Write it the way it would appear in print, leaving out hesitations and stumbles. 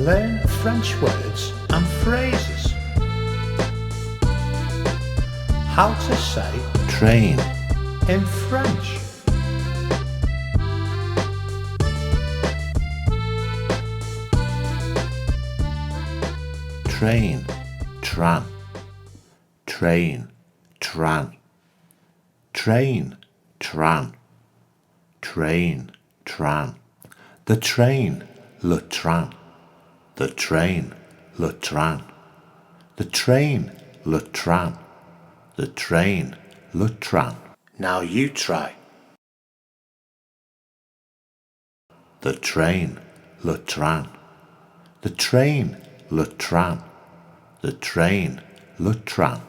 Learn French words and phrases. How to say train, in French. train, tran, train, tran, train, tran, train, tran. The train, le train, the train, le train, the train, le train, the train, le train. Now you try. The train, le train, the train, le train, the train, le train.